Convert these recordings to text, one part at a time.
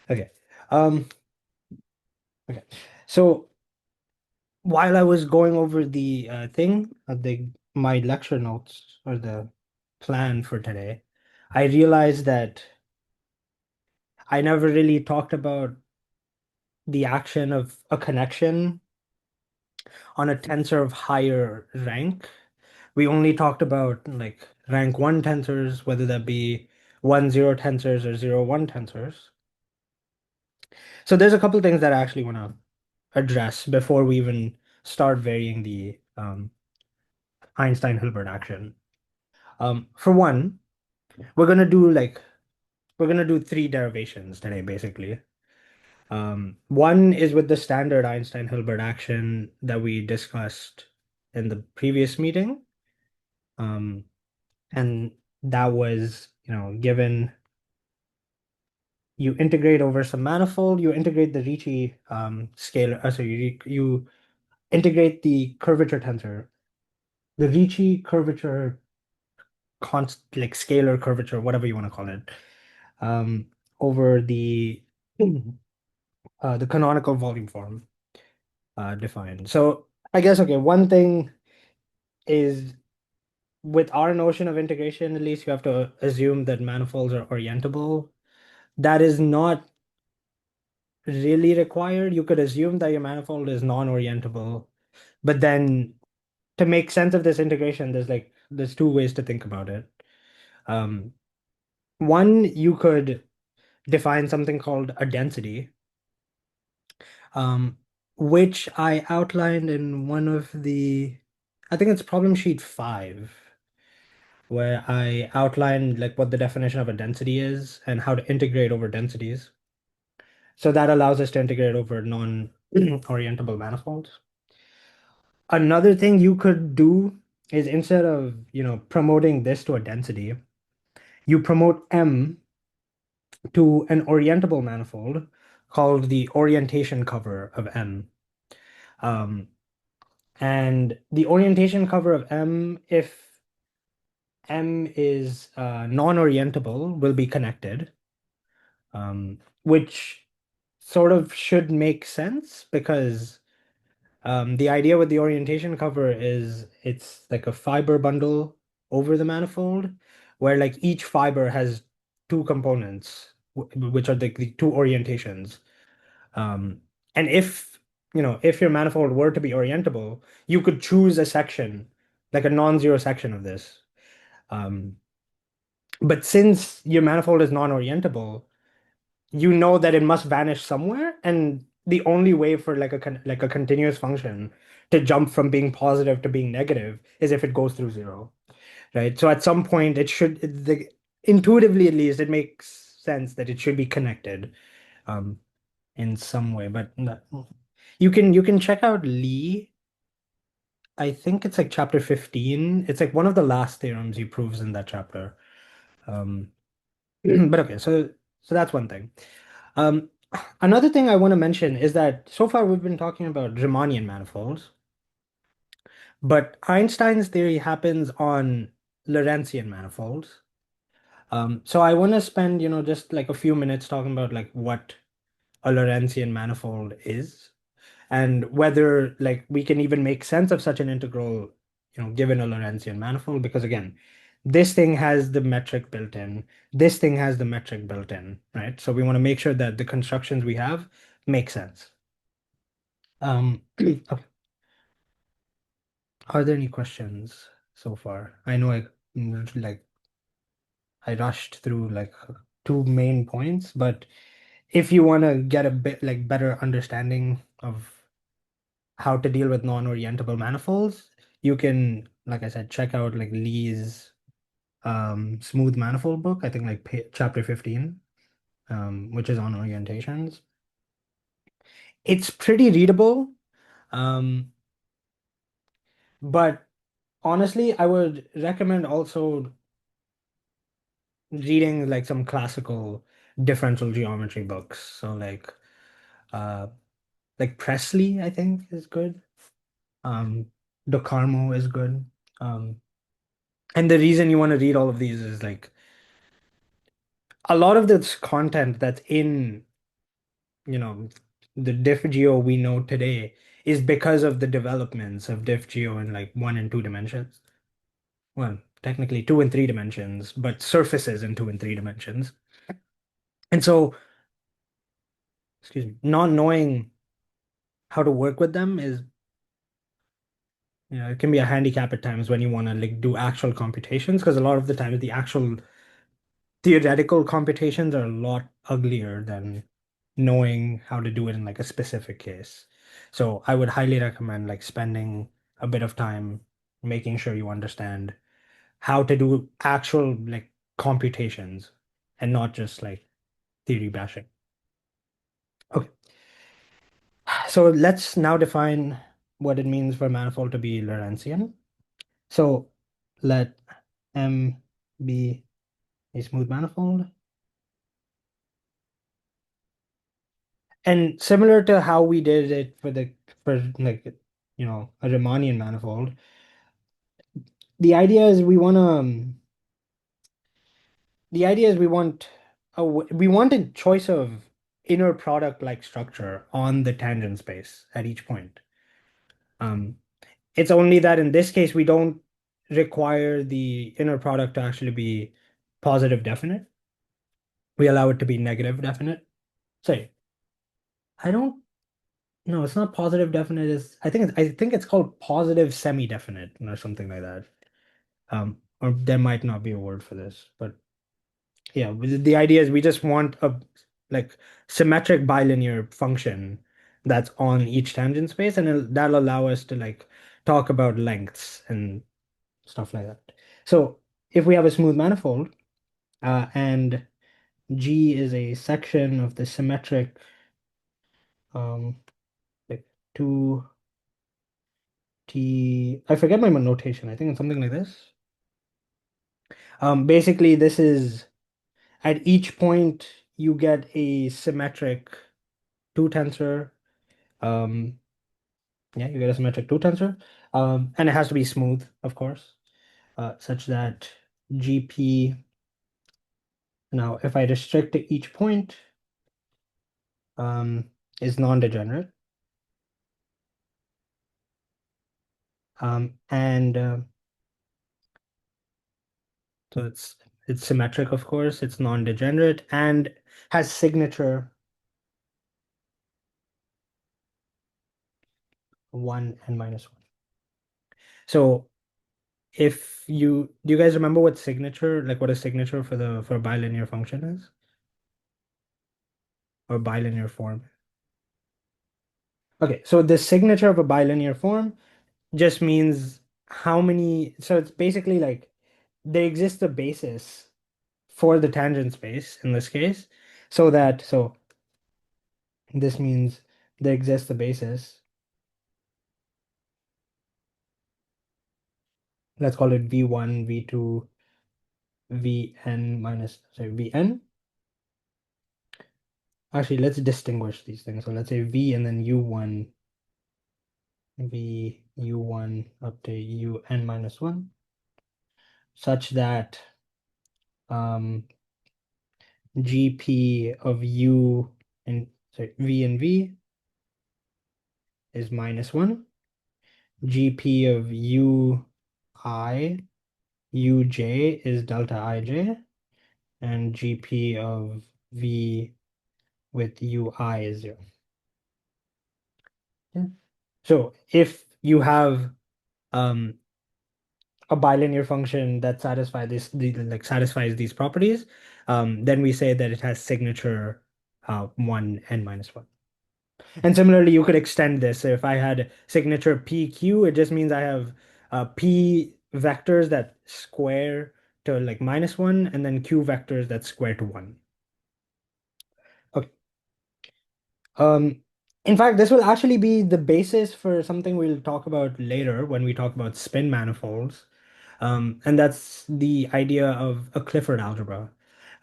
Okay. Um, okay. So while I was going over the thing, the my lecture notes or the plan for today, I realized that I never really talked about the action of a connection on a tensor of higher rank. We only talked about like rank one tensors, whether that be 1, 0 tensors or 0, 1 tensors. So there's a couple things that I actually want to address before we even start varying the Einstein-Hilbert action. For one, we're gonna do like we're gonna do three derivations today, basically. One is with the standard Einstein-Hilbert action that we discussed in the previous meeting. Um, and that was, given you integrate over some manifold, you integrate the Ricci scalar, sorry, you integrate the curvature tensor, the Ricci curvature like scalar curvature, whatever you want to call it, um, over the canonical volume form defined. So I guess okay, one thing is with our notion of integration, at least you have to assume that manifolds are orientable. That is not really required. You could assume that your manifold is non-orientable, but then to make sense of this integration, there's two ways to think about it. Um, One, you could define something called a density, um, which I outlined in one of I think it's problem sheet 5, where I outlined like what the definition of a density is and how to integrate over densities. So that allows us to integrate over non-orientable manifolds. Another thing you could do is instead of, promoting this to a density, you promote M to an orientable manifold called the orientation cover of M. Um, and the orientation cover of M, if M is non-orientable, will be connected, which sort of should make sense because the idea with the orientation cover is it's like a fiber bundle over the manifold, where like each fiber has two components, which are the two orientations. Um, and if your manifold were to be orientable, you could choose a section, like a non-zero section of this. Um, but since your manifold is non-orientable, you know that it must vanish somewhere, and the only way for like a continuous function to jump from being positive to being negative is if it goes through zero, right? So at some point intuitively at least it makes sense that it should be connected um in some way, but you can check out Lee. I think it's like chapter 15. It's like one of the last theorems he proves in that chapter. um but okay, so that's one thing. Um, Another thing I want to mention is that so far we've been talking about Riemannian manifolds, but Einstein's theory happens on Lorentzian manifolds. So I want to spend, just like a few minutes talking about like what a Lorentzian manifold is and whether like we can even make sense of such an integral, given a Lorentzian manifold, because again, this thing has the metric built in, this thing has the metric built in, right? So we want to make sure that the constructions we have make sense. Okay. Are there any questions so far? I know I rushed through like two main points, but if you want to get a bit like better understanding of how to deal with non-orientable manifolds, you can, like I said, check out like Lee's smooth manifold book. I think like chapter 15, which is on orientations. It's pretty readable, um, but honestly, I would recommend also reading like some classical differential geometry books. So uh Presley, I think, is good. Um, DeCarmo is good. Um, and the reason you want to read all of these is like a lot of this content that's in the diff geo we know today is because of the developments of diff geo in like 1 and 2 dimensions. Well, technically 2 and 3 dimensions, but surfaces in 2 and 3 dimensions. And so, excuse me, not knowing how to work with them is, it can be a handicap at times when you want to like do actual computations, because a lot of the times the actual theoretical computations are a lot uglier than knowing how to do it in like a specific case. So I would highly recommend like spending a bit of time making sure you understand how to do actual like computations and not just like theory bashing. Okay, so let's now define what it means for a manifold to be Lorentzian. So let M be a smooth manifold. And similar to how we did it for like a Riemannian manifold, the idea is we want we want a choice of inner product like structure on the tangent space at each point. Um, it's only that in this case we don't require the inner product to actually be positive definite. We allow it to be negative definite. Sorry, I don't. No, it's not positive definite. I think it's called positive semi-definite or something like that. Or there might not be a word for this, but yeah, the idea is we just want a like symmetric bilinear function that's on each tangent space, and that'll allow us to like talk about lengths and stuff like that. So if we have a smooth manifold, and G is a section of the symmetric um like 2T, I forget my notation. I think it's something like this. Basically, this is at each point you get a symmetric two tensor. Um, yeah, you get a symmetric two tensor. And it has to be smooth, of course, such that GP. Now, if I restrict to each point, um, is non-degenerate. And so it's symmetric, of course. It's non-degenerate and has signature 1 and -1. So if you do you guys remember what signature, like what a signature for a bilinear function is? Or bilinear form? Okay, so the signature of a bilinear form just means how many, so it's basically like there exists a basis for the tangent space in this case, so this means there exists a basis. Let's call it V1, V2, Vn minus, sorry, Vn. Actually, let's distinguish these things. So let's say V and then U1, V U1 up to UN-1, such that um, GP of U and sorry, V and V is -1. GP of UI, UJ is delta IJ, and GP of V with UI is 0. Yeah. So if you have um, a bilinear function that satisfies these properties, then we say that it has signature 1 and -1. And similarly, you could extend this. So if I had signature PQ, it just means I have P vectors that square to like -1, and then Q vectors that square to 1. Okay. Um, in fact, this will actually be the basis for something we'll talk about later when we talk about spin manifolds. And that's the idea of a Clifford algebra.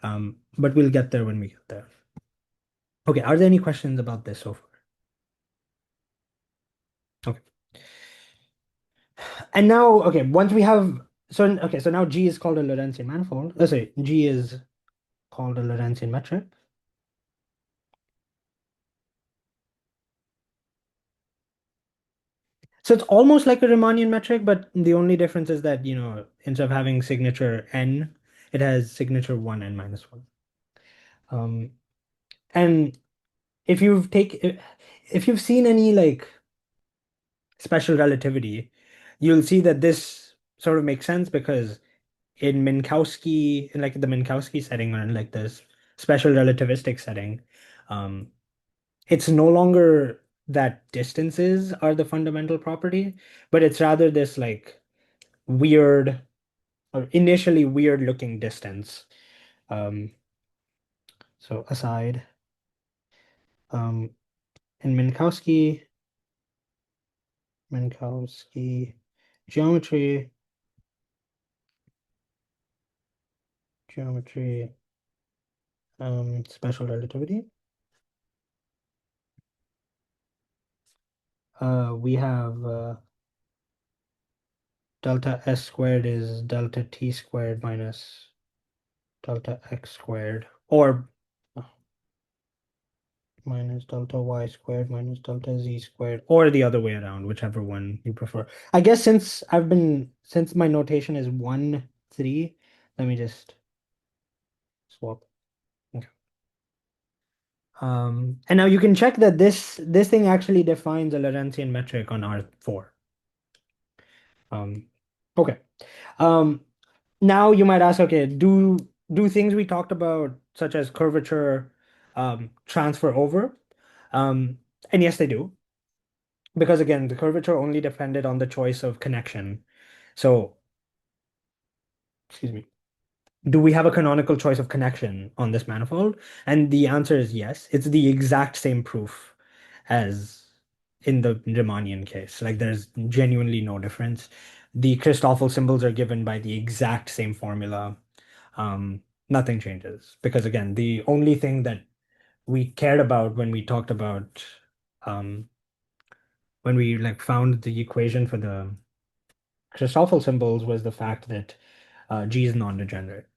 But we'll get there when we get there. Okay, are there any questions about this so far? Okay. And now, okay, once we have, so now G is called a Lorentzian manifold. Sorry, G is called a Lorentzian metric. So it's almost like a Riemannian metric, but the only difference is that, instead of having signature n, it has signature 1 n minus 1. Um, and if you've seen any like special relativity, you'll see that this sort of makes sense because in like the Minkowski setting or in like this special relativistic setting, um, it's no longer that distances are the fundamental property, but it's rather this like weird or initially weird looking distance. Um, so aside, um, in Minkowski geometry, geometry, special relativity, we have delta s squared is delta t squared minus delta x squared, or minus delta y squared minus delta z squared, or the other way around, whichever one you prefer. I guess since my notation is 1, 3, let me just swap. Okay. And now you can check that this thing actually defines a Lorentzian metric on R4. Um, okay. Um, Now you might ask, okay, do things we talked about, such as curvature, transfer over? Um, and yes, they do. Because again, the curvature only depended on the choice of connection. So, excuse me, do we have a canonical choice of connection on this manifold? And the answer is yes. It's the exact same proof as in the Riemannian case. Like there's genuinely no difference. The Christoffel symbols are given by the exact same formula. Nothing changes because again, the only thing that we cared about when we talked about um, when we like found the equation for the Christoffel symbols was the fact that G is non-degenerate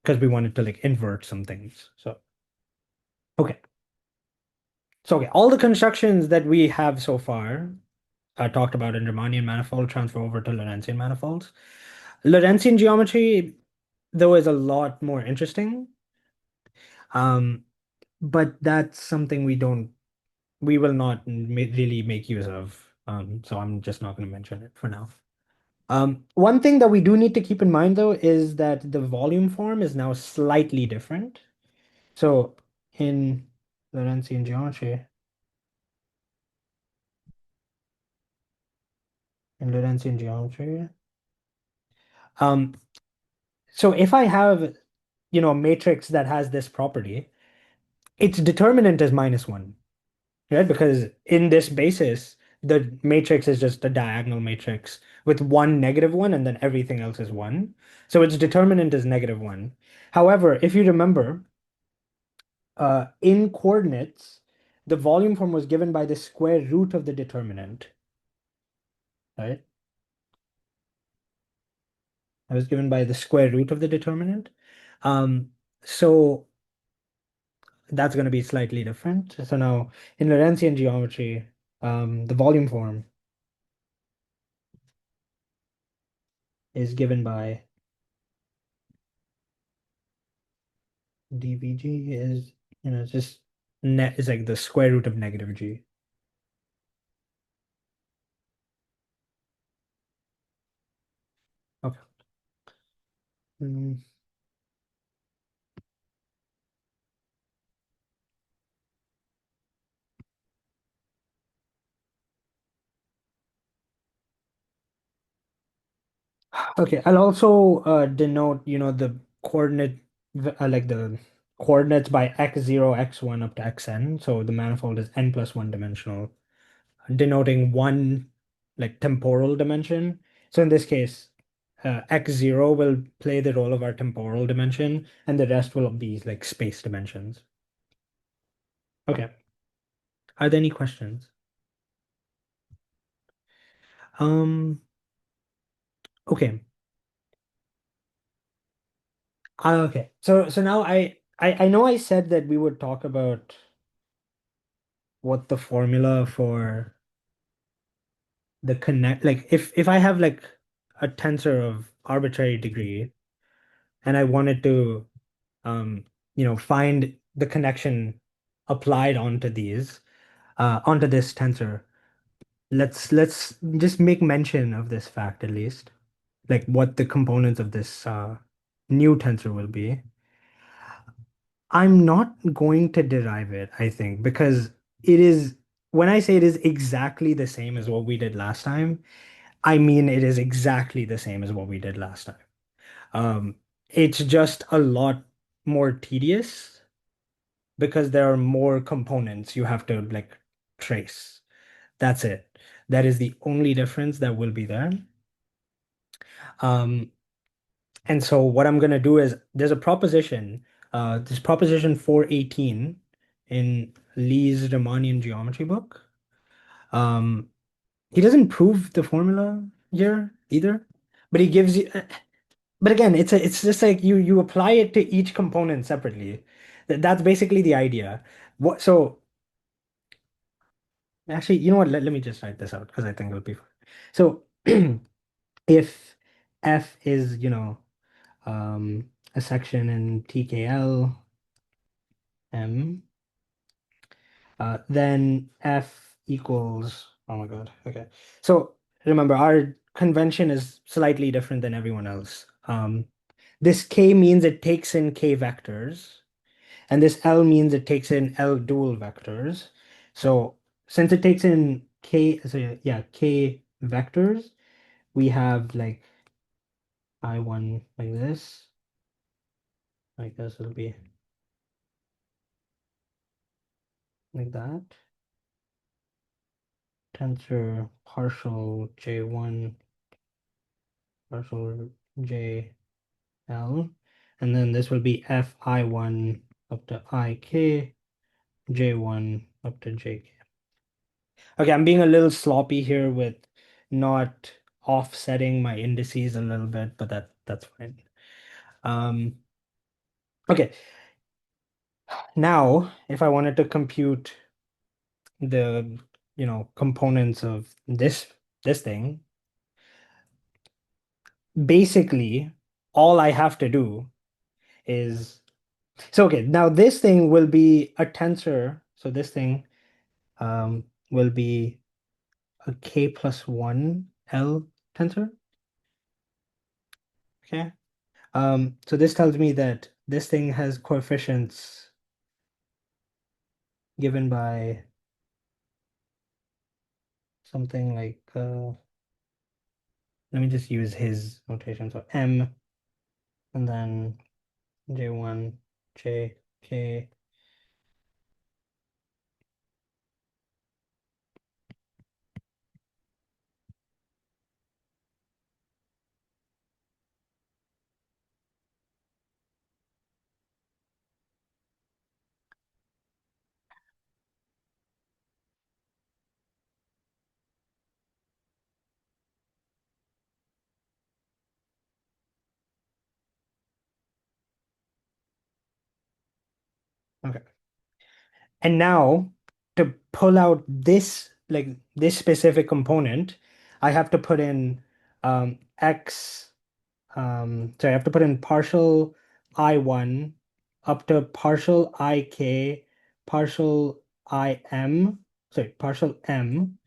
because we wanted to like invert some things. So okay, okay, all the constructions that we have so far talked about in Riemannian manifold transfer over to Lorentzian manifolds. Lorentzian geometry, though, is a lot more interesting. Um, but that's something we will not really make use of. So I'm just not going to mention it for now. One thing that we do need to keep in mind though is that the volume form is now slightly different. So in Lorentzian geometry, in Lorentzian geometry, um, so if I have, a matrix that has this property, its determinant is -1, right? Because in this basis, the matrix is just a diagonal matrix with one negative one, and then everything else is one. So its determinant is -1. However, if you remember, in coordinates, the volume form was given by the square root of the determinant, right? It was given by the square root of the determinant. So that's going to be slightly different. So now in Lorentzian geometry, the volume form is given by dvg is, just net is like the square root of negative g. Okay. Mm, Okay, I'll also denote, the coordinate, like the coordinates by x0, x1 up to xn. So the manifold is n plus one dimensional, denoting one like temporal dimension. So in this case, x0 will play the role of our temporal dimension, and the rest will be like space dimensions. Okay. Are there any questions? Um, okay. Okay. So now I know I said that we would talk about what the formula for the connect like if I have like a tensor of arbitrary degree and I wanted to um find the connection applied onto these onto this tensor, let's just make mention of this fact at least, like what the components of this new tensor will be. I'm not going to derive it, I think, because it is, when I say it is exactly the same as what we did last time, I mean it is exactly the same as what we did last time. Um, it's just a lot more tedious because there are more components you have to like trace. That's it. That is the only difference that will be there. Um, and so what I'm gonna do is there's a proposition, this proposition 418 in Lee's Riemannian geometry book. Um, he doesn't prove the formula here either, but he gives you. But again, it's just like you apply it to each component separately. That's basically the idea. What so actually, you know what? Let me just write this out because I think it'll be fun. So if F is, a section in TKL M, then F equals, oh my God, okay. So remember, our convention is slightly different than everyone else. This K means it takes in K vectors, and this L means it takes in L dual vectors. So since it takes in K, so yeah, K vectors, we have like I1 like this. I guess it'll be like that. Tensor partial J1 partial JL. And then this will be FI1 up to IK, J1 up to JK. Okay, I'm being a little sloppy here with not offsetting my indices a little bit, but that's fine. Um, okay, now if I wanted to compute the components of this thing, basically all I have to do is so okay, now this thing will be a tensor. So this thing will be a k plus 1 L tensor. Okay. So this tells me that this thing has coefficients given by something like let me just use his notation. So M and then J1, J, K. Okay. And now to pull out this, like this specific component, I have to put in X, sorry, I have to put in partial I1 up to partial IK, partial IM, sorry, partial M,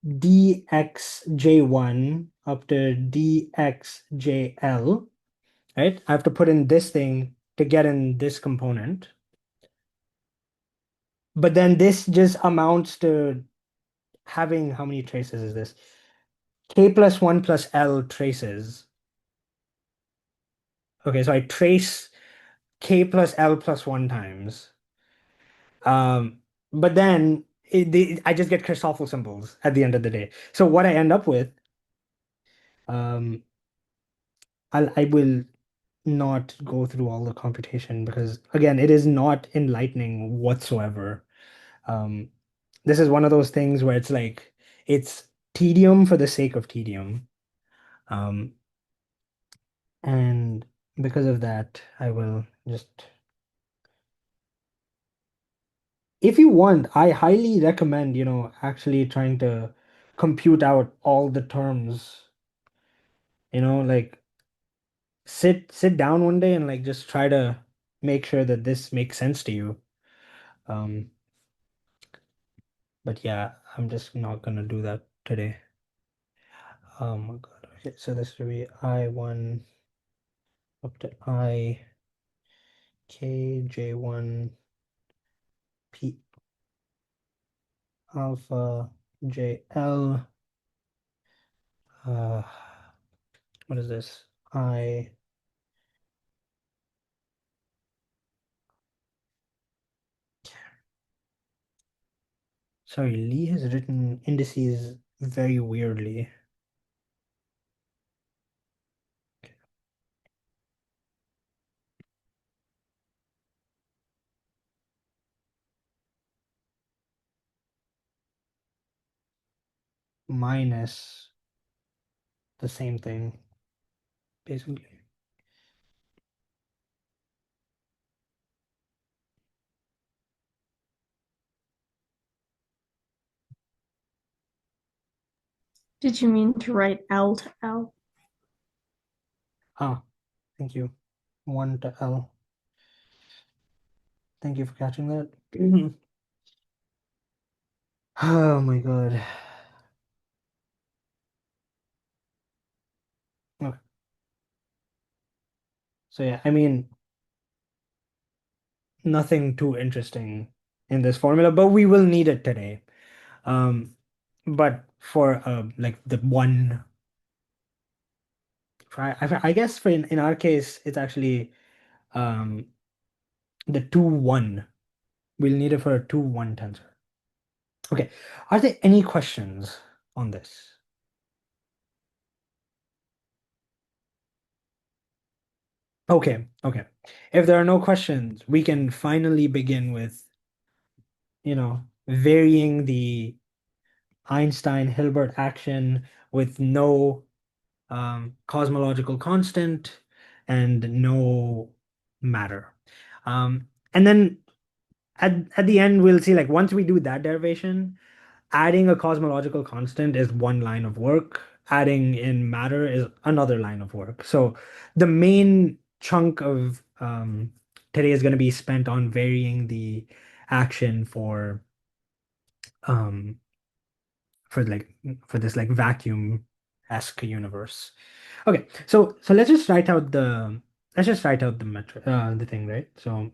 dxj1 up to dxjl, right? I have to put in this thing to get in this component. But then this just amounts to having, how many traces is this? K plus 1 plus L traces. Okay, so I trace K plus L plus 1 times. But then I just get Christoffel symbols at the end of the day. So what I end up with, um, I will not go through all the computation because again, it is not enlightening whatsoever. Um, this is one of those things where it's like it's tedium for the sake of tedium. Um, and because of that, I will just If you want, I highly recommend, actually trying to compute out all the terms, like sit down one day and like just try to make sure that this makes sense to you. Um, but yeah, I'm just not gonna do that today. Oh my God. Okay, so this will be I1 up to I K J1 P alpha JL. Uh, what is this? I Sorry, Lee has written indices very weirdly. Minus the same thing, basically. Did you mean to write L to L? Ah, thank you. 1 to L. Thank you for catching that. Oh my God. Okay. So yeah, I mean, nothing too interesting in this formula, but we will need it today. Um, but for like the one, I guess for in our case, it's actually um the 2-1. We'll need it for a 2-1 tensor. Okay. Are there any questions on this? Okay, okay. If there are no questions, we can finally begin with, varying the Einstein-Hilbert action with no cosmological constant and no matter. And then at the end, we'll see, like, once we do that derivation, adding a cosmological constant is one line of work. Adding in matter is another line of work. So the main chunk of today is going to be spent on varying the action um, for like for this like vacuum-esque universe. Okay, so let's just write out the metric the thing, right? So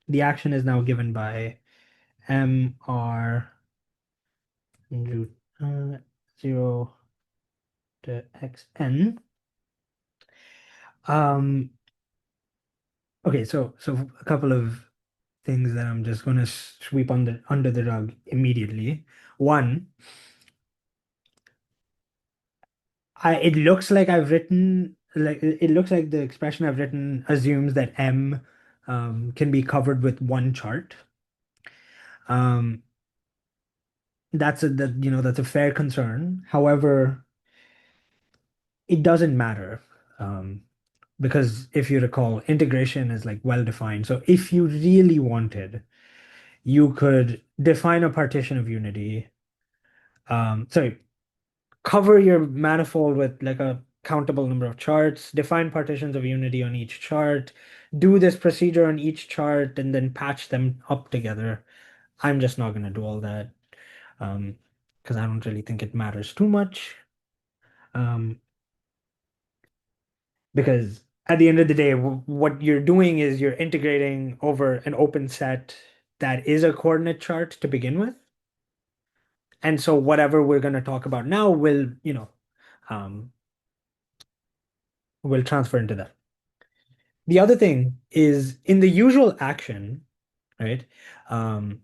the action is now given by mr into 0 to xn. Um, okay, so a couple of things that I'm just gonna sweep under the rug immediately. One, it looks like I've written like it looks like the expression I've written assumes that M can be covered with one chart. Um, that's a fair concern. However, it doesn't matter. Um, because if you recall, integration is like well defined. So if you really wanted, you could define a partition of unity. Sorry, cover your manifold with like a countable number of charts, define partitions of unity on each chart, do this procedure on each chart, and then patch them up together. I'm just not going to do all that um, because I don't really think it matters too much. Um, because at the end of the day, what you're doing is you're integrating over an open set that is a coordinate chart to begin with. And so whatever we're going to talk about now um, will transfer into that. The other thing is in the usual action, right? Um,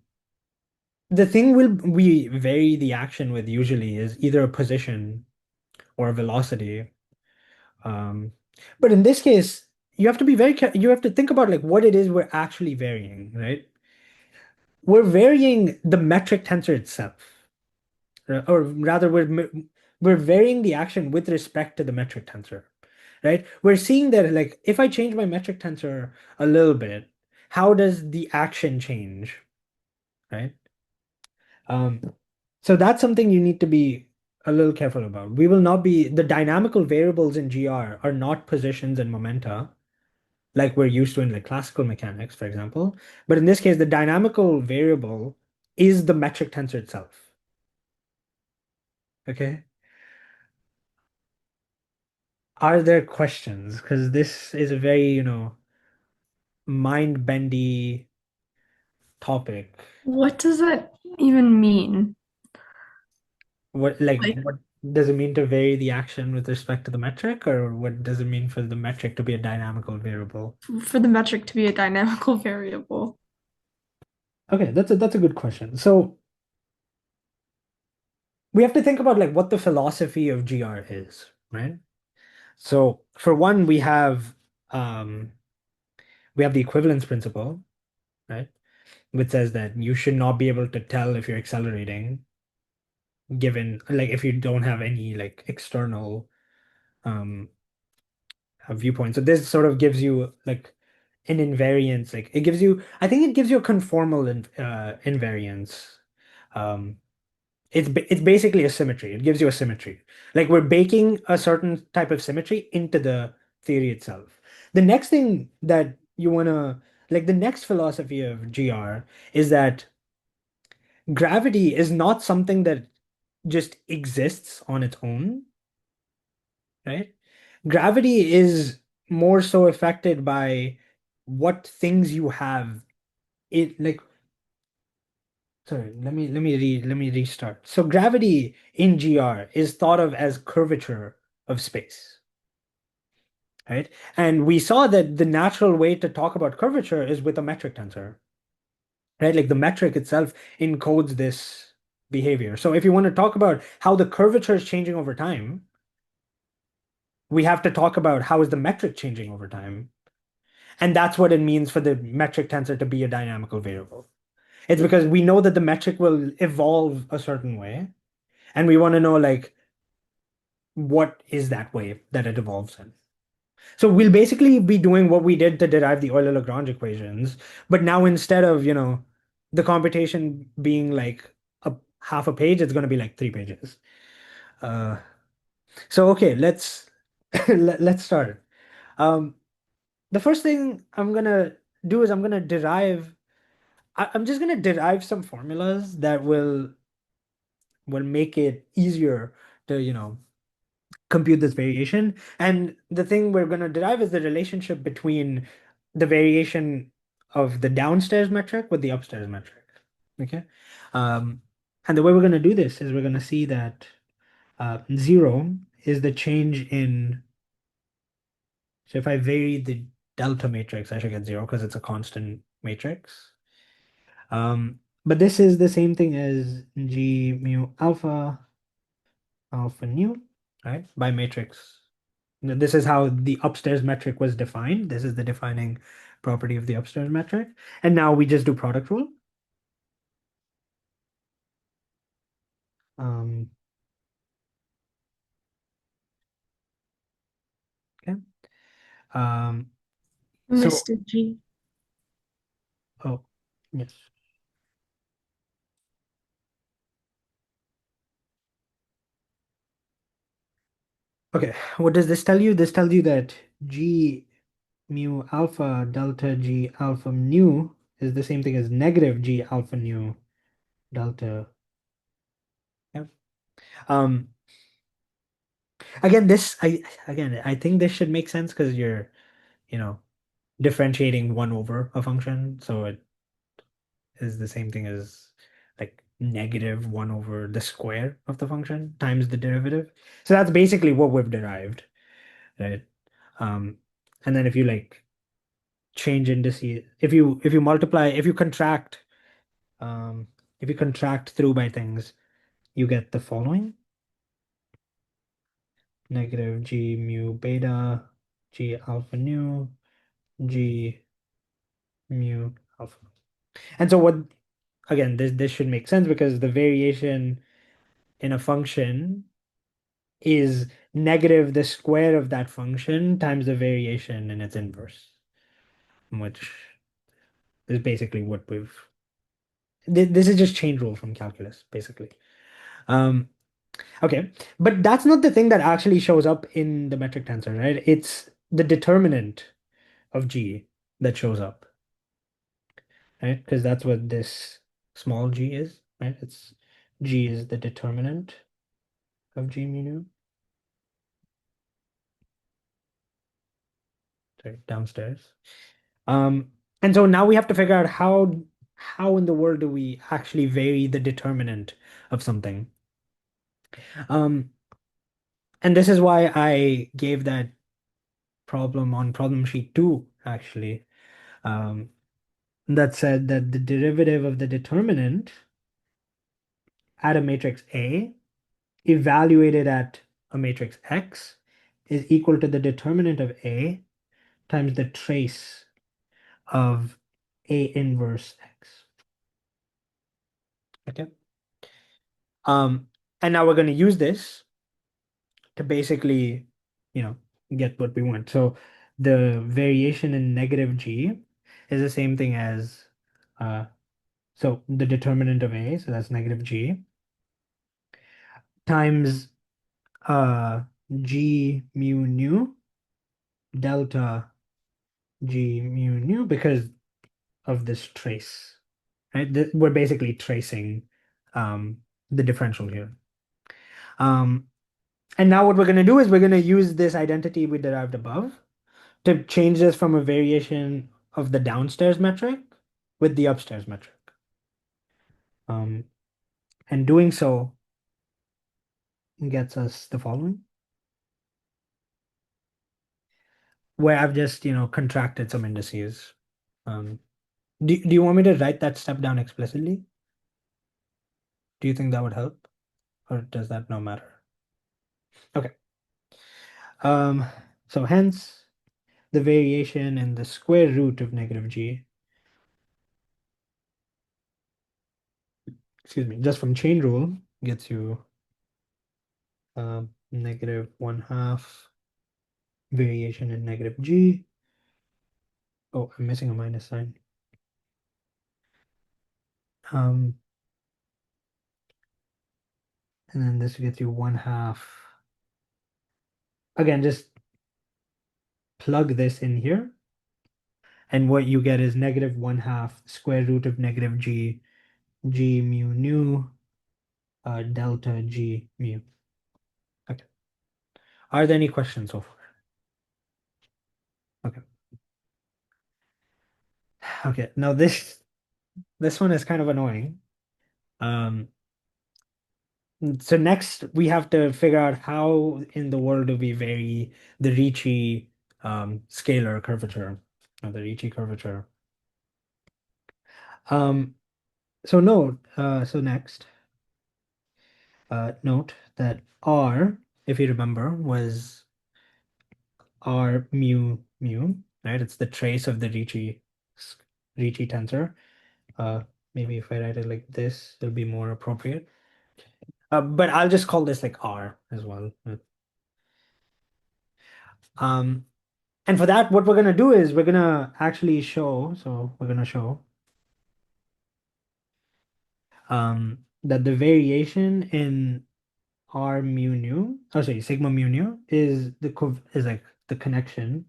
the thing we vary the action with usually is either a position or a velocity. Um, but in this case, you have to think about like what it is we're actually varying, right? We're varying the metric tensor itself, or rather, we're varying the action with respect to the metric tensor, right? We're seeing that like if I change my metric tensor a little bit, how does the action change? right? Um, so that's something you need to be a little careful about. We will not be the dynamical variables in GR are not positions and momenta like we're used to in like classical mechanics, for example. But in this case, the dynamical variable is the metric tensor itself. Okay. Are there questions? Because this is a very, mind-bendy topic. What does that even mean? Like What does it mean to vary the action with respect to the metric, or what does it mean for the metric to be a dynamical variable? for the metric to be a dynamical variable. Okay, that's a good question. So we have to think about like what the philosophy of GR is, right? So for one, um we have the equivalence principle, right? Which says that you should not be able to tell if you're accelerating given like if you don't have any like external um viewpoint. So this sort of gives you like an invariance, like it gives you, I think it gives you a conformal invariance. Um, it's basically a symmetry. It gives you a symmetry. Like we're baking a certain type of symmetry into the theory itself. The next thing that you wanna like the next philosophy of GR is that gravity is not something that just exists on its own, right? Gravity is more so affected by what things you have. It like sorry, let me restart. So gravity in GR is thought of as curvature of space, right? And we saw that the natural way to talk about curvature is with a metric tensor, right? Like the metric itself encodes this behavior. So if you want to talk about how the curvature is changing over time, we have to talk about how is the metric changing over time. And that's what it means for the metric tensor to be a dynamical variable. It's because we know that the metric will evolve a certain way, and we want to know like what is that way that it evolves in. So we'll basically be doing what we did to derive the Euler-Lagrange equations, but now instead of, the computation being like a half a page, it's going to be like 3 pages. Uh, so okay, let's let's start. Um, the first thing I'm gonna do is I'm gonna derive I'm just going to derive some formulas that will make it easier to, compute this variation. And the thing we're going to derive is the relationship between the variation of the downstairs metric with the upstairs metric. Okay. Um, and the way we're going to do this is we're going to see that 0 is the change in, so if I vary the delta matrix, I should get 0 because it's a constant matrix. But this is the same thing as G mu alpha nu, right? By matrix. This is how the upstairs metric was defined. This is the defining property of the upstairs metric. And now we just do product rule. Um, okay. Um, so, Mr. G. oh, yes. Okay. What does this tell you? This tells you that G mu alpha delta G alpha nu is the same thing as negative G alpha nu delta. Yeah. Um, I think this should make sense because you're, you know, differentiating one over a function. So it is the same thing as like negative one over the square of the function times the derivative. So that's basically what we've derived, right? Um, and then if you like change indices, if you multiply, um, if you contract through by things, you get the following: negative G mu beta, G alpha nu, G mu alpha. And so what again, this should make sense because the variation in a function is negative the square of that function times the variation in its inverse, which is basically what we've This is just chain rule from calculus, basically. Um, okay, but that's not the thing that actually shows up in the metric tensor, right? It's the determinant of G that shows up, right? Because that's what this small g is, right? It's G is the determinant of G mu nu. Sorry, downstairs. Um, and so now we have to figure out how in the world do we actually vary the determinant of something. Um, and this is why I gave that problem on problem sheet two, actually. Um, that said that the derivative of the determinant at a matrix A evaluated at a matrix X is equal to the determinant of A times the trace of A inverse X. Okay. Um, and now we're going to use this to basically, you know, get what we want. So the variation in negative G is the same thing as so the determinant of A, so that's negative G, times uh G mu nu delta G mu nu because of this trace, right? We're basically tracing um the differential here. Um, and now what we're going to do is we're going to use this identity we derived above to change this from a variation of the downstairs metric with the upstairs metric. Um, and doing so gets us the following, where I've just, contracted some indices. Um, do you want me to write that step down explicitly? Do you think that would help? Or does that not matter? Okay. Um, so hence the variation in the square root of negative g, excuse me, just from chain rule gets you negative 1/2 variation in negative g. Oh, I'm missing a minus sign. Um, and then this gets you 1/2. Again, just plug this in here. And what you get is negative 1/2 square root of negative g, g mu nu, delta g mu. Okay. Are there any questions so far? Okay. Okay. Now this one is kind of annoying. Um, so next we have to figure out how in the world do we vary the Ricci scalar curvature or the Ricci curvature. Um, so next, note that R, if you remember, was R mu mu, right? It's the trace of the Ricci tensor. Uh, Maybe if I write it like this, it'll be more appropriate. But I'll just call this like R as well. Um, and for that, what we're gonna do is we're gonna actually show. So we're gonna show that the variation in R mu nu, oh sorry, sigma mu nu is is like the connection.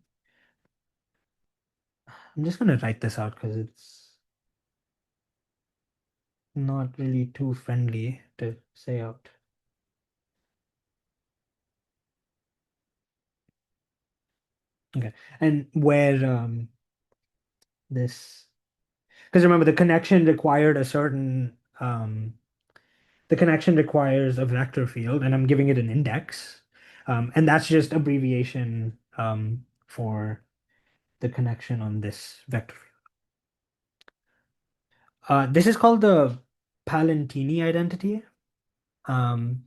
I'm just gonna write this out because it's not really too friendly to say out. Okay, and where this, because remember the connection required a certain the connection requires a vector field, and I'm giving it an index, and that's just abbreviation for the connection on this vector field. This is called the Palantini identity. Um,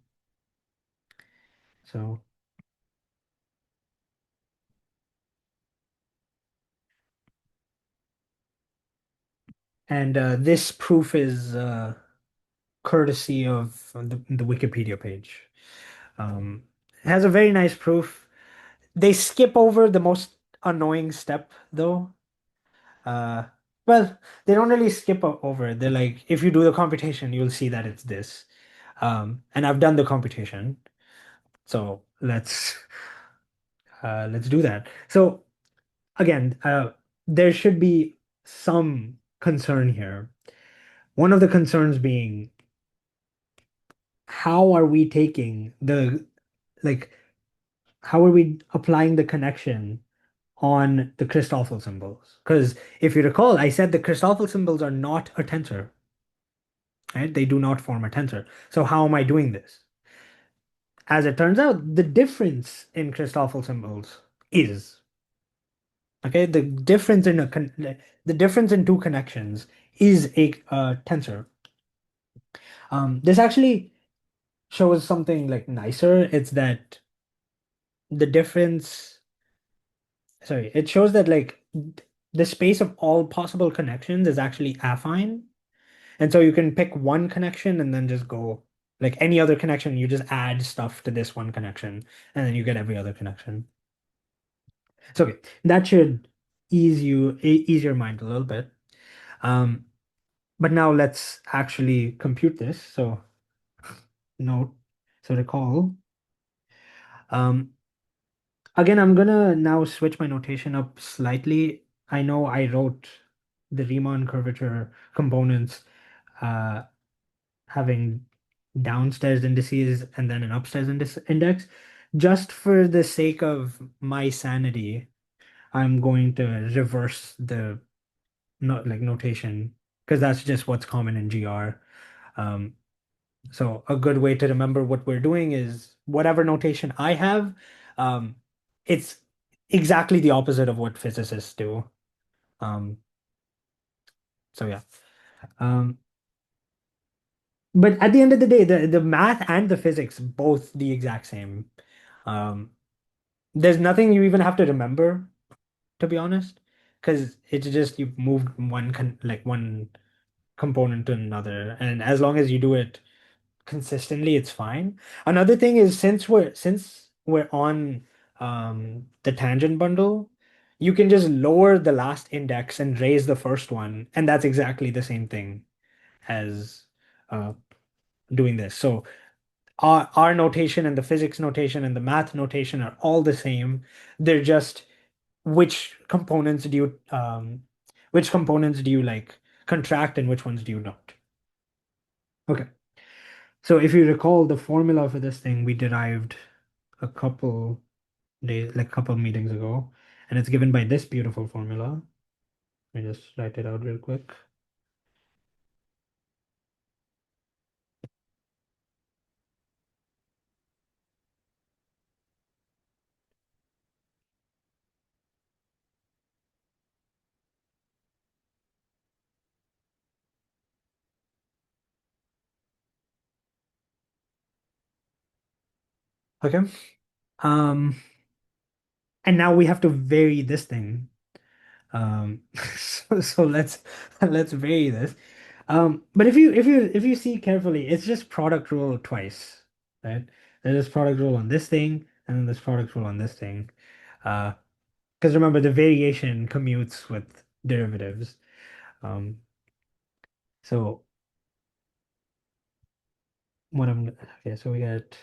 so, and this proof is courtesy of the Wikipedia page. It has a very nice proof. They skip over the most annoying step, though. Well, they don't really skip over it. They're like, if you do the computation, you'll see that it's this. And I've done the computation, so let's do that. So again, there should be some concern here. One of the concerns being, how are we taking the like how are we applying the connection on the Christoffel symbols? Because if you recall, I said the Christoffel symbols are not a tensor, right? They do not form a tensor. So how am I doing this? As it turns out, the difference in Christoffel symbols is, okay, the difference in two connections is a tensor. This actually shows something like nicer. It's that the difference, sorry, it shows that like the space of all possible connections is actually affine. And so you can pick one connection and then just go like any other connection, you just add stuff to this one connection, and then you get every other connection. So okay, that should ease your mind a little bit. Um, but now let's actually compute this. So note, so recall. Um, Again, I'm gonna now switch my notation up slightly. I know I wrote the Riemann curvature components uh, having downstairs indices and then an upstairs index. Just for the sake of my sanity, I'm going to reverse the notation because that's just what's common in GR. Um, so a good way to remember what we're doing is whatever notation I have, um, it's exactly the opposite of what physicists do. Um, so yeah. Um, but at the end of the day, the math and the physics both the exact same. Um, there's nothing you even have to remember, to be honest, because it's just you moved one component to another, and as long as you do it consistently, it's fine. Another thing is since we're on the tangent bundle, you can just lower the last index and raise the first one, and that's exactly the same thing as uh, doing this. So our notation and the physics notation and the math notation are all the same. They're just which components do you like contract and which ones do you not? Okay. So if you recall the formula for this thing we derived a couple like couple meetings ago, and it's given by this beautiful formula. Let me just write it out real quick. Okay. Um, and now we have to vary this thing. So let's vary this. But if you see carefully, it's just product rule twice, right? There's this product rule on this thing, and then this product rule on this thing. Uh, because remember the variation commutes with derivatives. Um, so what I'm okay, so we got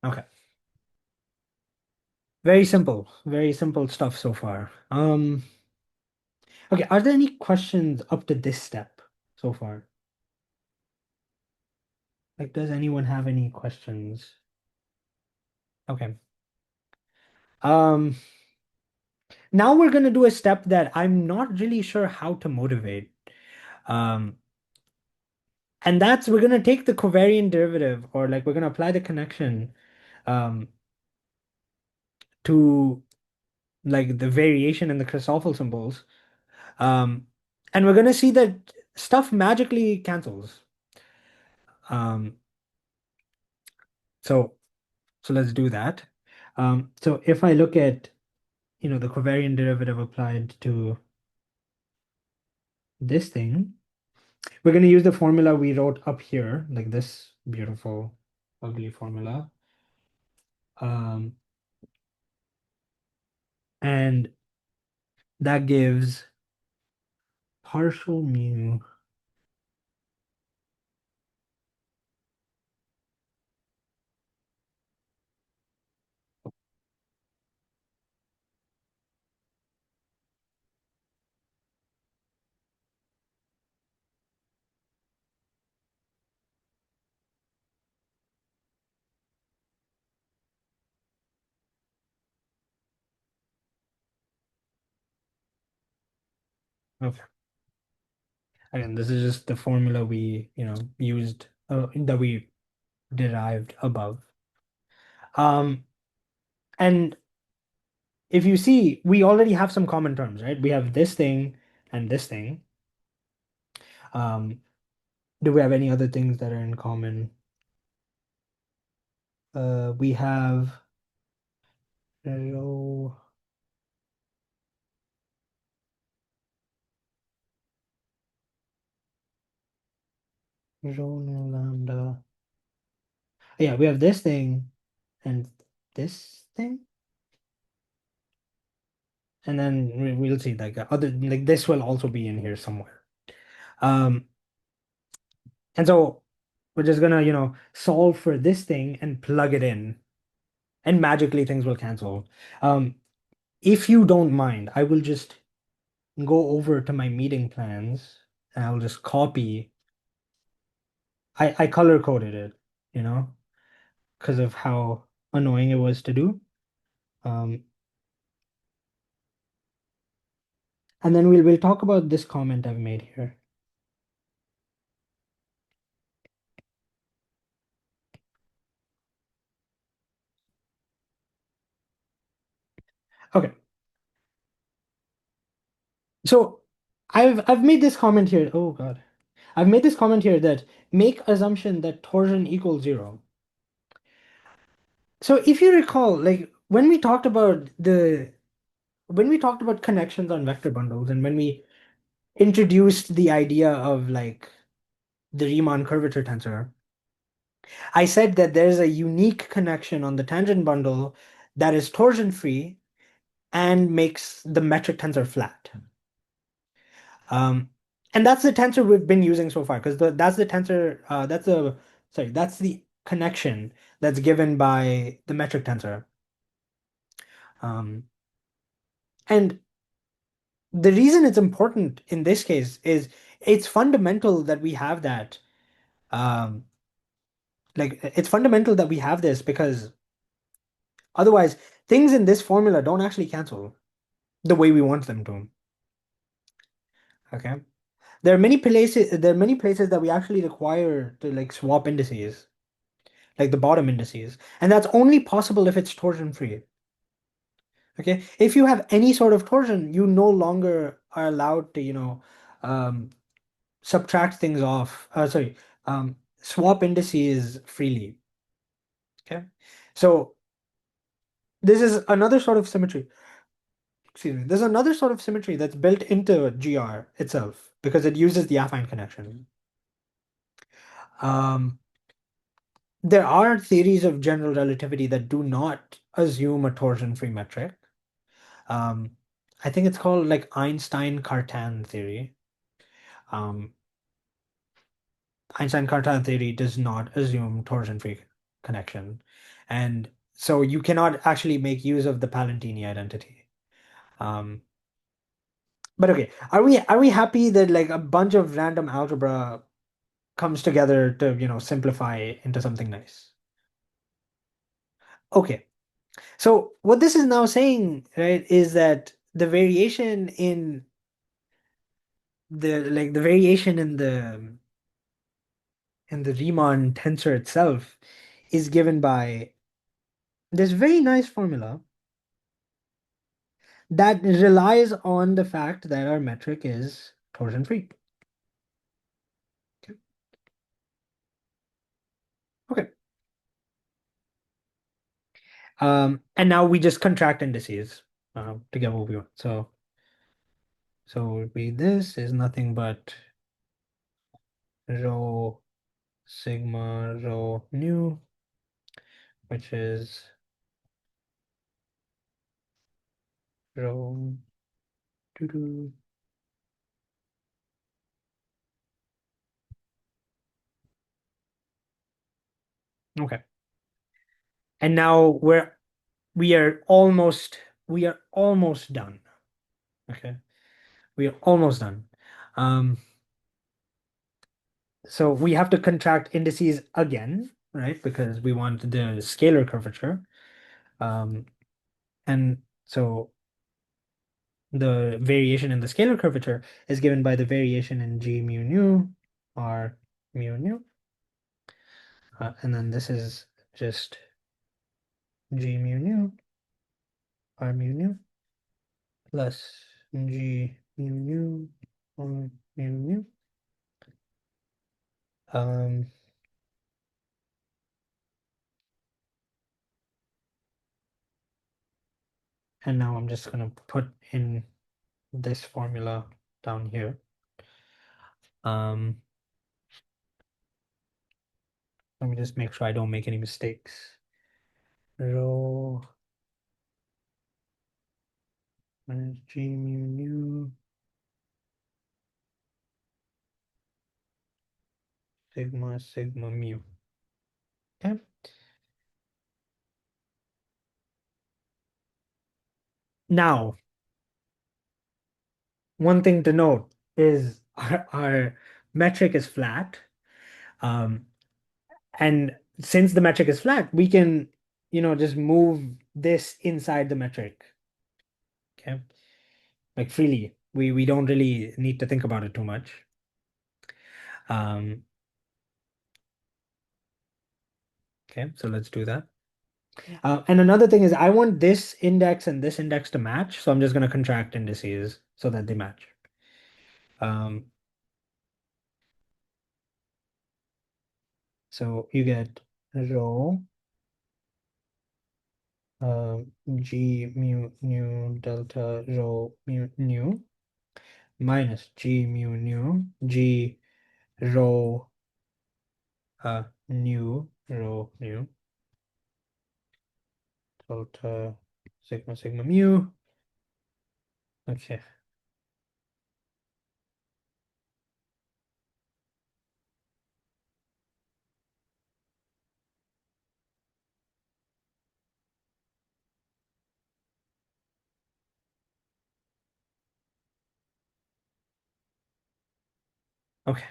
okay. Very simple stuff so far. Okay, are there any questions up to this step so far? Like, does anyone have any questions? Okay. Um, Now we're gonna do a step that I'm not really sure how to motivate. Um, And that's we're gonna take the covariant derivative, or like we're gonna apply the connection um, to like the variation in the Christoffel symbols. Um, and we're gonna see that stuff magically cancels. Um, so so let's do that. So if I look at, the covariant derivative applied to this thing, we're gonna use the formula we wrote up here, like this beautiful, ugly formula. Um, and that gives partial mu. Okay. Again, this is just the formula we, used, that we derived above. Um, and if you see, we already have some common terms, right? We have this thing and this thing. Um, do we have any other things that are in common? We have rho, rho no lambda. Yeah, we have this thing and this thing. And then we'll see like other, like this will also be in here somewhere. Um, and so we're just gonna, solve for this thing and plug it in, and magically things will cancel. Um, if you don't mind, I will just go over to my meeting plans and I'll just copy. I color coded it, you know, because of how annoying it was to do. Um, and then we'll talk about this comment I've made here. Okay, so I've made this comment here. Oh God. I've made this comment here that make assumption that torsion equals zero. So if you recall, like when we talked about connections on vector bundles, and when we introduced the idea of like the Riemann curvature tensor, I said that there's a unique connection on the tangent bundle that is torsion free and makes the metric tensor flat. Um, and that's the tensor we've been using so far, because that's the tensor, that's the connection that's given by the metric tensor. Um, and the reason it's important in this case is it's fundamental that we have that. Um, like it's fundamental that we have this, because otherwise things in this formula don't actually cancel the way we want them to. Okay. There are many places that we actually require to like swap indices, like the bottom indices. And that's only possible if it's torsion free. Okay. If you have any sort of torsion, you no longer are allowed to, um, subtract things off. Swap indices freely. Okay. So this is another sort of symmetry. Excuse me. There's another sort of symmetry that's built into GR itself because it uses the affine connection. Um, there are theories of general relativity that do not assume a torsion-free metric. Um, I think it's called like Einstein-Cartan theory. Um, Einstein-Cartan theory does not assume torsion-free connection. And so you cannot actually make use of the Palantini identity. Um, but okay, are we happy that like a bunch of random algebra comes together to, simplify into something nice? Okay. So what this is now saying, right, is that the variation in the and the Riemann tensor itself is given by this very nice formula that relies on the fact that our metric is torsion free. Okay. Okay. And now we just contract indices to get what we want. So this is nothing but rho sigma rho nu, which is rho doo doo. Okay. And now we are almost done. Okay. We are almost done. Um, so we have to contract indices again, right? Because we want the scalar curvature. Um, and so the variation in the scalar curvature is given by the variation in G mu nu or mu nu. And then this is just G mu nu or mu nu plus G mu nu or mu nu. Um, and now I'm just going to put in this formula down here. Let me just make sure I don't make any mistakes. Rho minus G mu nu sigma sigma mu. Okay. Now, one thing to note is our metric is flat. Um, and since the metric is flat, we can, just move this inside the metric. Okay. Like freely. We don't really need to think about it too much. Um, okay, so let's do that. And another thing is I want this index and this index to match. So I'm just going to contract indices so that they match. Um, so you get rho G mu nu delta rho mu nu minus G mu nu G rho rho nu delta sigma sigma mu. Okay. Okay.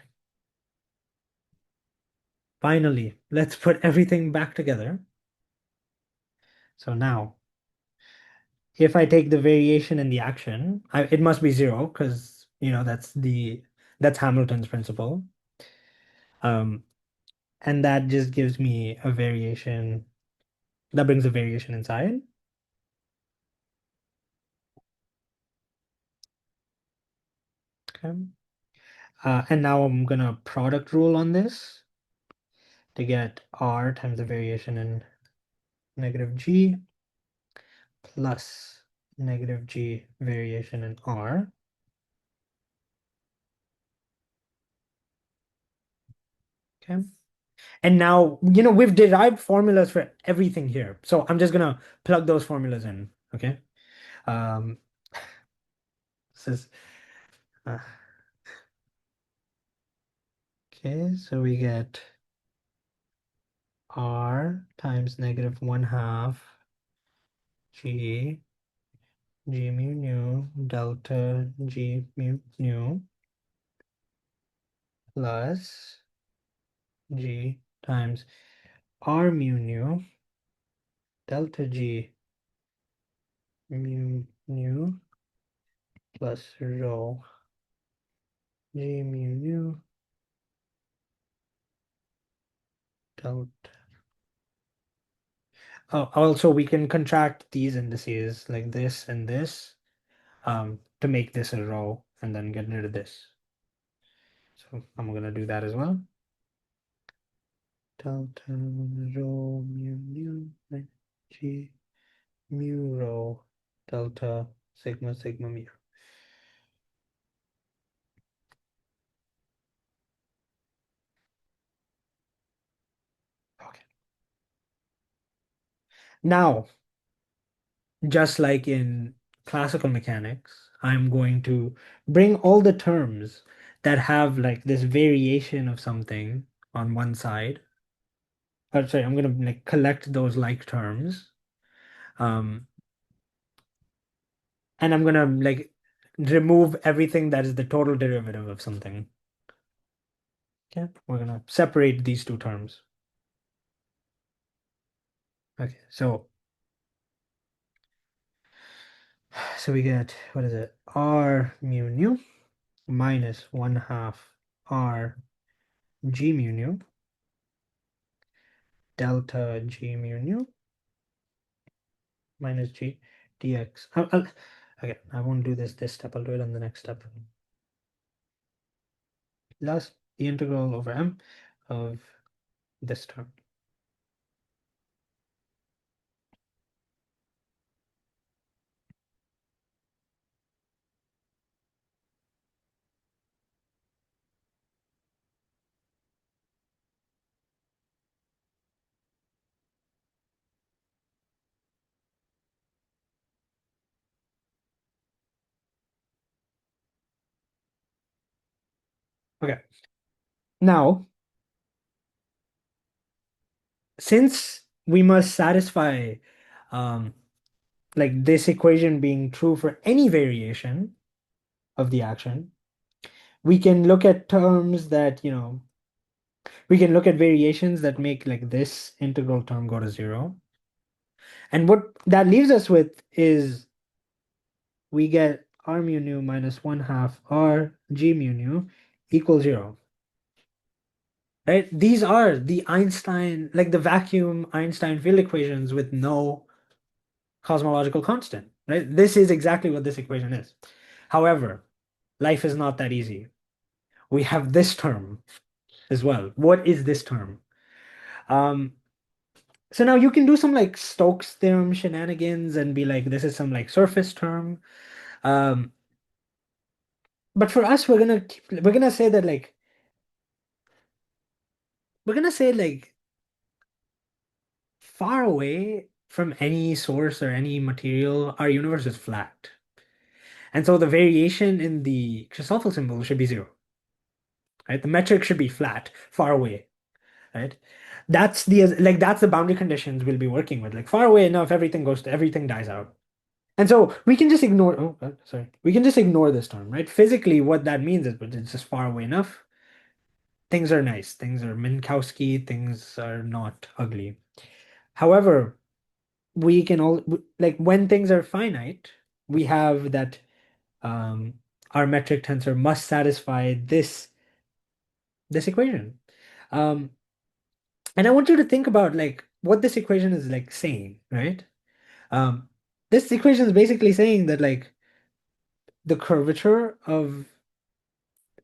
Finally, let's put everything back together. So now, if I take the variation in the action, it must be zero because, that's Hamilton's principle. Um, and that just gives me a variation. That brings a variation inside. Okay. And now I'm gonna product rule on this to get R times the variation in negative G plus negative G variation in R. Okay. And now, we've derived formulas for everything here. So I'm just gonna plug those formulas in. Okay. Um, this is uh, okay. So we get R times negative 1/2 G mu nu delta G mu nu plus G times R mu nu delta G mu nu plus rho G mu nu delta. Oh, also we can contract these indices like this and this to make this a row and then get rid of this. So I'm gonna do that as well. Delta rho mu nu right, G mu rho delta sigma sigma mu. Okay. Now, just like in classical mechanics, I'm going to bring all the terms that have like this variation of something on one side. Sorry, I'm gonna like collect those like terms. Um, and I'm gonna like remove everything that is the total derivative of something. Okay, we're gonna separate these two terms. Okay, so we get what is it? R mu nu minus 1/2 R G mu nu delta G mu nu minus G dx. Okay, I won't do this step. I'll do it on the next step. Plus the integral over M of this term. Okay, now since we must satisfy um, like this equation being true for any variation of the action, we can look at terms that, we can look at variations that make like this integral term go to zero. And what that leaves us with is we get R mu nu minus 1/2 R G mu nu equals zero. Right? These are the Einstein, like the vacuum Einstein field equations with no cosmological constant, right? This is exactly what this equation is. However, life is not that easy. We have this term as well. What is this term? Um, so now you can do some like Stokes theorem shenanigans and be like, this is some like surface term. Um, but for us, we're gonna say that like we're gonna say like far away from any source or any material, our universe is flat. And so the variation in the Christoffel symbol should be zero, right? The metric should be flat, far away, right? That's the boundary conditions we'll be working with. Like far away enough, everything dies out. And so we can just ignore, oh, sorry, we can just ignore this term, right? Physically, what that means is, but it's just far away enough. Things are nice. Things are Minkowski. Things are not ugly. However, we can all like when things are finite, we have that um, our metric tensor must satisfy this equation. Um, and I want you to think about like what this equation is like saying, right? Um, this equation is basically saying that like the curvature of,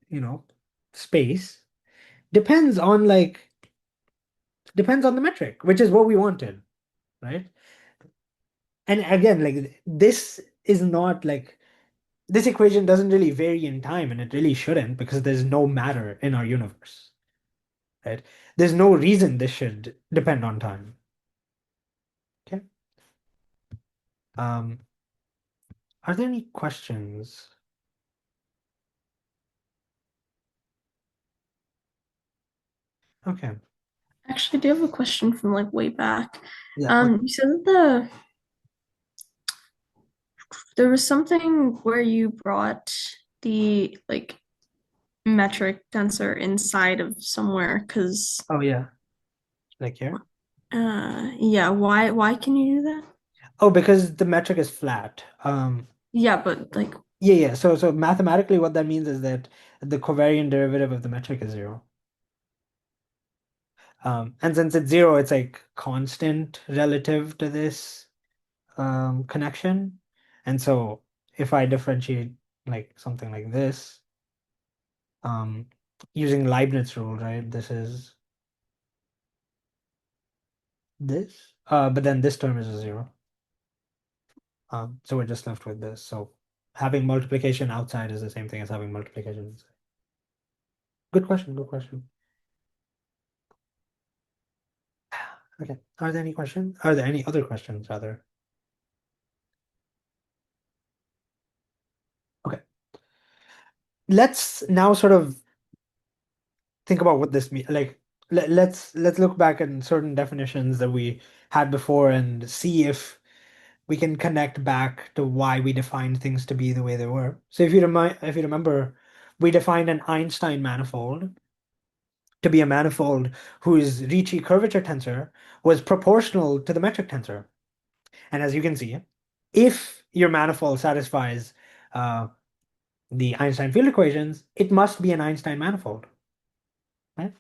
you know, space depends on depends on the metric, which is what we wanted, right? And again, like this is not like this equation doesn't really vary in time, and it really shouldn't because there's no matter in our universe, right? There's no reason this should depend on time. Okay. Um, are there any questions? Okay. Actually, I do have a question from like way back. Yeah. What? You said that there was something where you brought the like metric tensor inside of somewhere because Oh yeah. Like here. yeah, why can you do that? Oh, because the metric is flat. Yeah, but like Yeah. So mathematically, what that means is that the covariant derivative of the metric is zero. And since it's zero, it's like constant relative to this connection. And so if I differentiate like something like this, um, using Leibniz rule, right? This is this, but then this term is a zero. So we're just left with this. So having multiplication outside is the same thing as having multiplication inside. Good question. Good question. Okay. Are there any questions? Are there any other questions, rather? Okay. Let's now sort of think about what this means. Like, let's look back at certain definitions that we had before and see if we can connect back to why we defined things to be the way they were. So if you remember, we defined an Einstein manifold to be a manifold whose Ricci curvature tensor was proportional to the metric tensor. And as you can see, if your manifold satisfies uh, the Einstein field equations, it must be an Einstein manifold, right?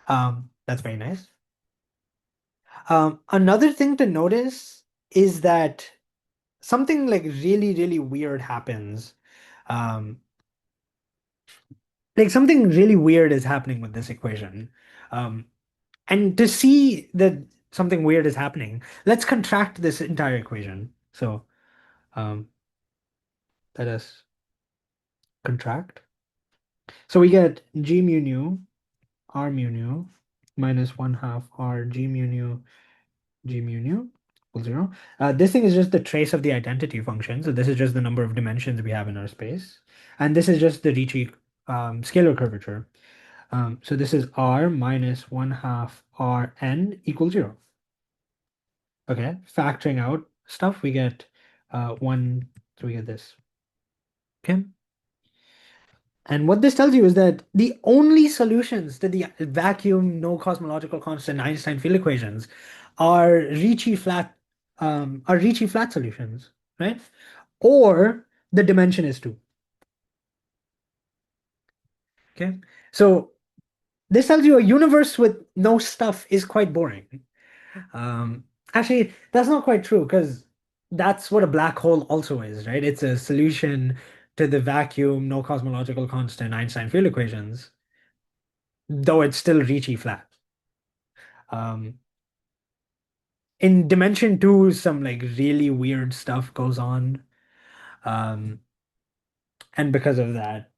That's very nice. Another thing to notice is that something like really, really weird happens. Um, like something really weird is happening with this equation. Um, and to see that something weird is happening, let's contract this entire equation. So um, let us contract. So we get g mu nu r mu nu minus 1/2 r g mu nu g mu nu equals 0. This thing is just the trace of the identity function. So this is just the number of dimensions we have in our space. And this is just the Ricci scalar curvature. So this is r minus 1/2 rn equals 0. Okay, factoring out stuff, we get 1, so we get this. Okay. And what this tells you is that the only solutions to the vacuum, no cosmological constant Einstein field equations are Ricci flat solutions, right? Or the dimension is 2. Okay. So this tells you a universe with no stuff is quite boring. Um, Actually, that's not quite true because that's what a black hole also is, right? It's a solution to the vacuum, no cosmological constant Einstein field equations, though it's still Ricci flat. Um, in dimension two, some like really weird stuff goes on. Um, and because of that,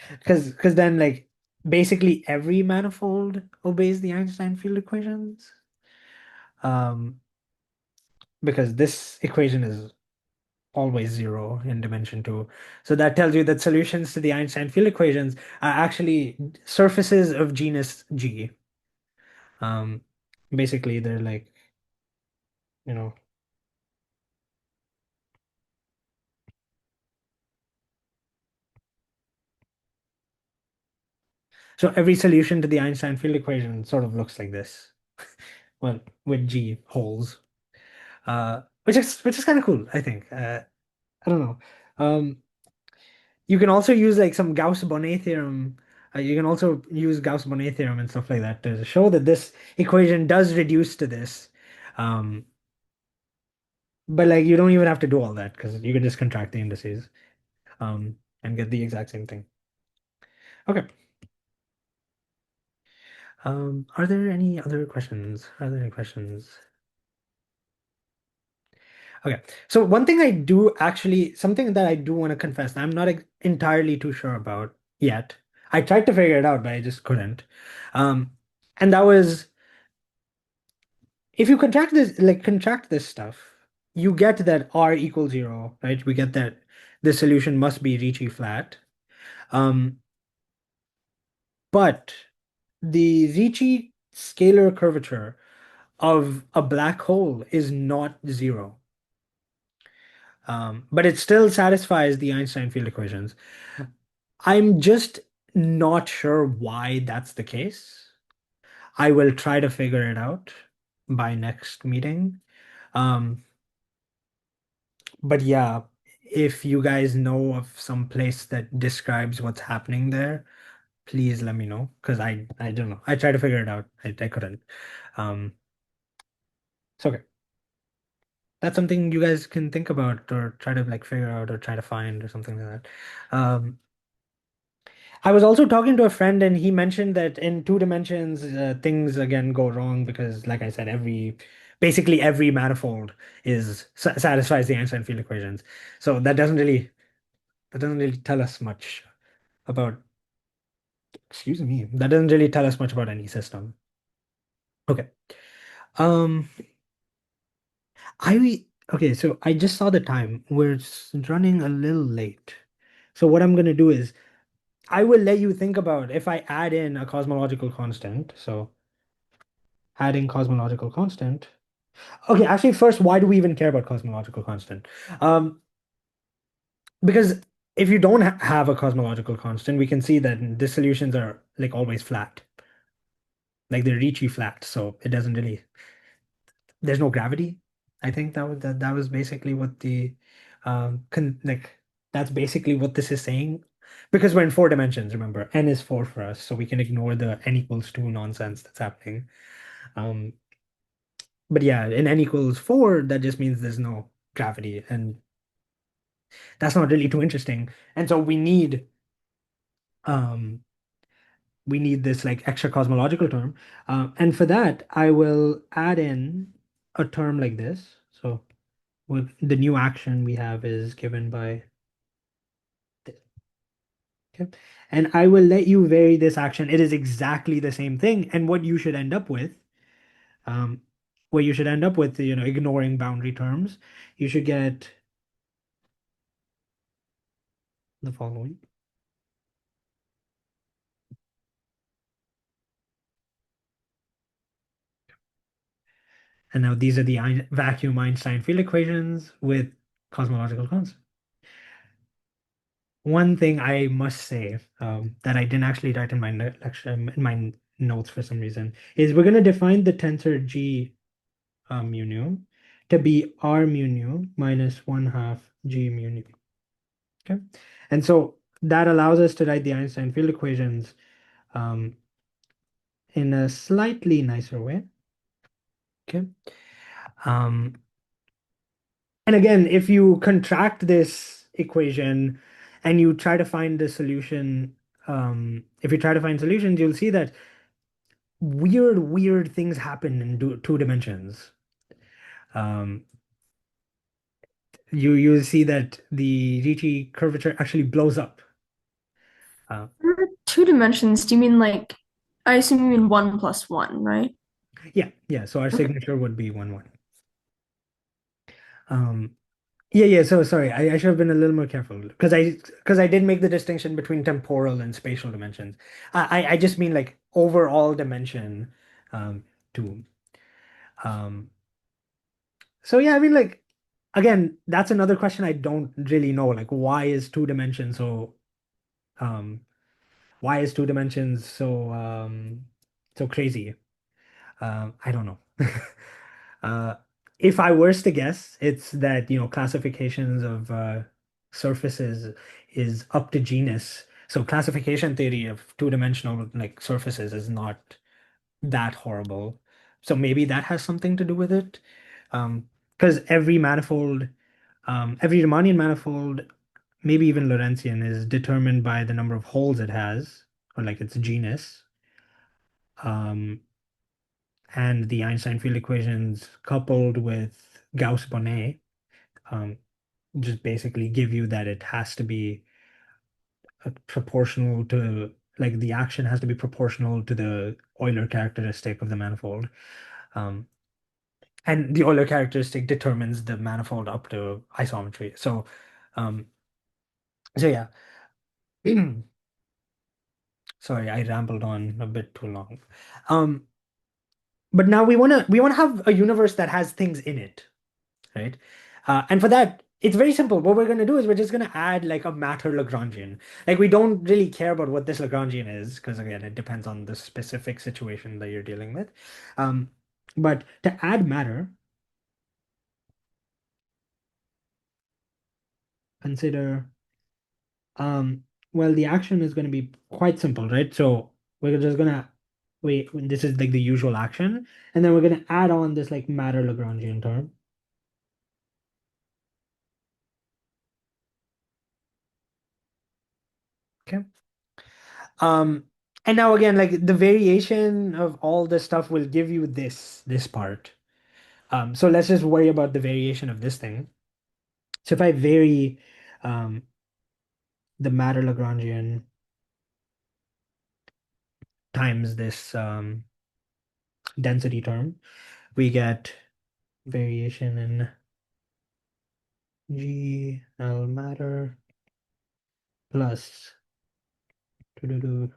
because then like basically every manifold obeys the Einstein field equations. Um, because this equation is always zero in dimension two. So that tells you that solutions to the Einstein field equations are actually surfaces of genus G. Um, Basically, they're like, you know, so every solution to the Einstein field equation sort of looks like this. Well, with G holes, which is kind of cool, I think. I don't know. Um, you can also use like some Gauss-Bonnet theorem. You can also use Gauss-Bonnet theorem and stuff like that to show that this equation does reduce to this. Um, but like you don't even have to do all that because you can just contract the indices and get the exact same thing. Okay. Are there any other questions? Are there any questions? Okay. So one thing I do actually, something that I do want to confess, I'm not entirely too sure about yet. I tried to figure it out, but I just couldn't. Um, and that was if you contract this stuff, you get that R equals 0, right? We get that the solution must be Ricci flat. Um, but the Ricci scalar curvature of a black hole is not 0. But it still satisfies the Einstein field equations. I'm just not sure why that's the case. I will try to figure it out by next meeting. Um, but yeah, if you guys know of some place that describes what's happening there, please let me know because I don't know. I tried to figure it out. I couldn't. Um, so okay. That's something you guys can think about or try to like figure out or try to find or something like that. I was also talking to a friend and he mentioned that in two dimensions, things again go wrong because, like I said, basically every manifold satisfies the Einstein field equations. So that doesn't really tell us much about, excuse me, that doesn't really tell us much about any system. Okay. Um, okay, so I just saw the time. We're running a little late. So what I'm gonna do is I will let you think about if I add in a cosmological constant. So adding cosmological constant. Okay, actually, first, why do we even care about cosmological constant? Um, because if you don't ha have a cosmological constant, we can see that the solutions are like always flat, like they're Ricci flat. So it doesn't really, there's no gravity. I think that was basically what the like that's basically what this is saying. Because we're in four dimensions, remember, n is four for us, so we can ignore the n equals two nonsense that's happening. Um, but yeah, in n equals four, that just means there's no gravity, and that's not really too interesting. And so um we need this like extra cosmological term. And for that, I will add in a term like this. So with the new action we have is given by this. Okay. And I will let you vary this action. It is exactly the same thing. And um, what you should end up with, ignoring boundary terms, you should get the following. And now these are the vacuum Einstein field equations with cosmological constant. One thing I must say that I didn't actually write in my lecture in my notes for some reason is we're going to define the tensor G mu nu to be R mu nu minus 1/2 G mu nu. Okay, and so that allows us to write the Einstein field equations um, in a slightly nicer way. Okay, um, and again, if you contract this equation and you try to find the solution, if you try to find solutions, you'll see that weird things happen in two dimensions. Um, you'll see that the Ricci curvature actually blows up. Uh, For two dimensions, do you mean like, I assume you mean one plus one, right? yeah, yeah. So our Okay. signature would be 1, 1. Um, yeah, yeah. So sorry, I should have been a little more careful because I did make the distinction between temporal and spatial dimensions. I just mean like overall dimension, two. Um, so yeah, I mean like again, that's another question I don't really know. Like, um why is two dimensions so crazy? I don't know. Uh, if I was to guess, it's that, classifications of surfaces is up to genus. So classification theory of two-dimensional like surfaces is not that horrible. So maybe that has something to do with it. Because every Riemannian manifold, maybe even Lorentzian, is determined by the number of holes it has, or like its genus. Um, and the Einstein field equations coupled with Gauss-Bonnet um, just basically give you that it has to be proportional to, like, the action has to be proportional to the Euler characteristic of the manifold. Um, and the Euler characteristic determines the manifold up to isometry. Um, so yeah. Sorry, I rambled on a bit too long. Um, but now we wanna have a universe that has things in it, right? And for that, it's very simple. What we're going to do is we're just going to add like a matter Lagrangian. Like we don't really care about what this Lagrangian is because again, it depends on the specific situation that you're dealing with. Um, but to add matter, consider Well, the action is going to be quite simple, right? So we're just gonna wait. This is like the usual action, and then we're gonna add on this like matter Lagrangian term. Okay. Um, and now again, like the variation of all this stuff will give you this part. So let's just worry about the variation of this thing. So if I vary um the matter Lagrangian times this density term, we get variation in G L matter plus doo-doo-doo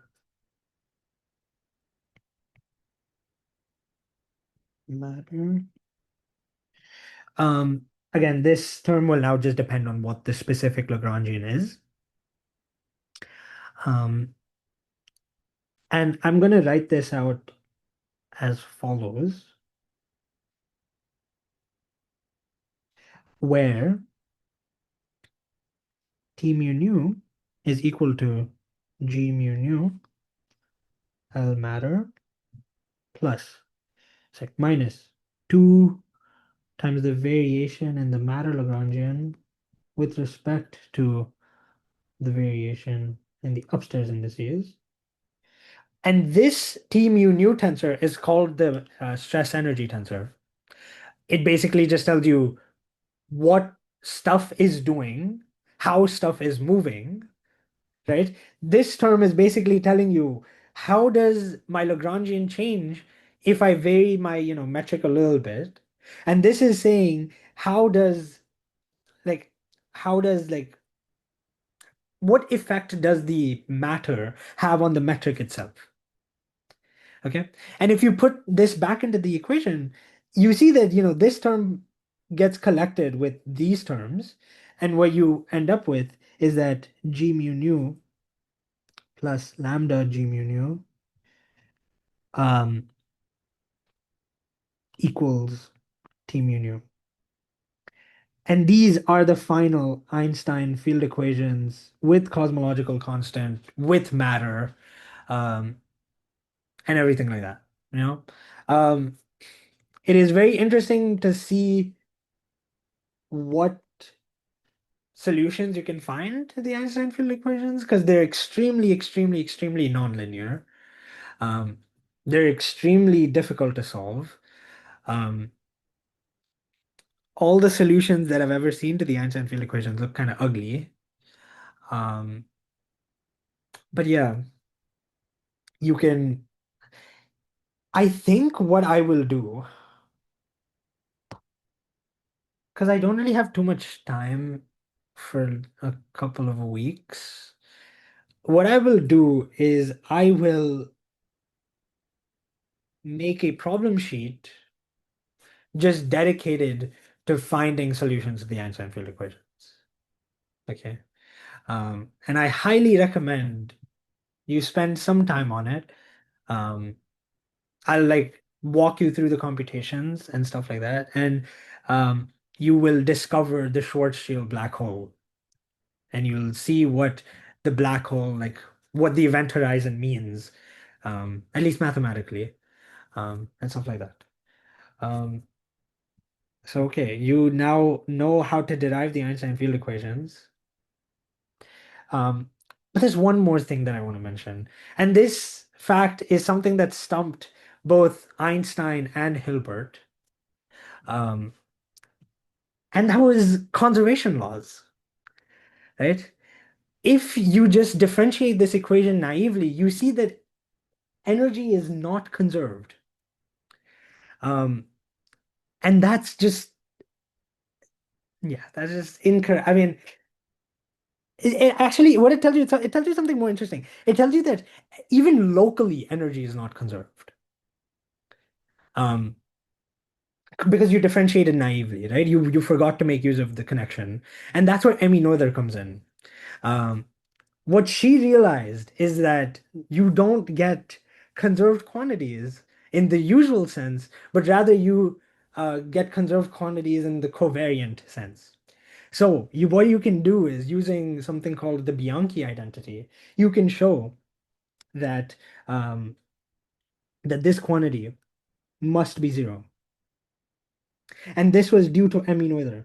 matter. Again, this term will now just depend on what the specific Lagrangian is. Um, and I'm going to write this out as follows, where T mu nu is equal to G mu nu L matter plus, it's like minus 2 times the variation in the matter Lagrangian with respect to the variation in the upstairs indices. And this T mu nu tensor is called the stress energy tensor. It basically just tells you what stuff is doing, how stuff is moving, right? This term is basically telling you how does my Lagrangian change if I vary my, metric a little bit. And this is saying like how does like what effect does the matter have on the metric itself? Okay. And if you put this back into the equation, you see that, this term gets collected with these terms. And what you end up with is that G mu nu plus lambda G mu nu um, equals T mu nu. And these are the final Einstein field equations with cosmological constant, with matter, um, and everything like that. You know, um, it is very interesting to see what solutions you can find to the Einstein field equations because they're extremely, extremely, extremely nonlinear. Um, they're extremely difficult to solve. Um, all the solutions that I've ever seen to the Einstein field equations look kind of ugly. Um, but yeah, you can. I think what I will do, because I don't really have too much time for a couple of weeks, what I will do is I will make a problem sheet just dedicated to finding solutions to the Einstein field equations. Okay. And I highly recommend you spend some time on it. Um, I'll like walk you through the computations and stuff like that. And you will discover the Schwarzschild black hole and you'll see what the black hole, like what the event horizon means, at least mathematically, and stuff like that. Um, So, okay, you now know how to derive the Einstein field equations. Um, but there's one more thing that I want to mention. And this fact is something that stumped both Einstein and Hilbert. Um, and that was conservation laws, right? If you just differentiate this equation naively, you see that energy is not conserved. Um, and that's just, yeah, that's just incorrect. I mean, actually, what it tells you, it tells you something more interesting. It tells you that even locally, energy is not conserved. Um, because you differentiated naively, right? You forgot to make use of the connection, and that's where Emmy Noether comes in. Um, what she realized is that you don't get conserved quantities in the usual sense, but rather you get conserved quantities in the covariant sense. So what you can do is using something called the Bianchi identity, you can show that um, that this quantity must be zero. And this was due to Emmy Noether.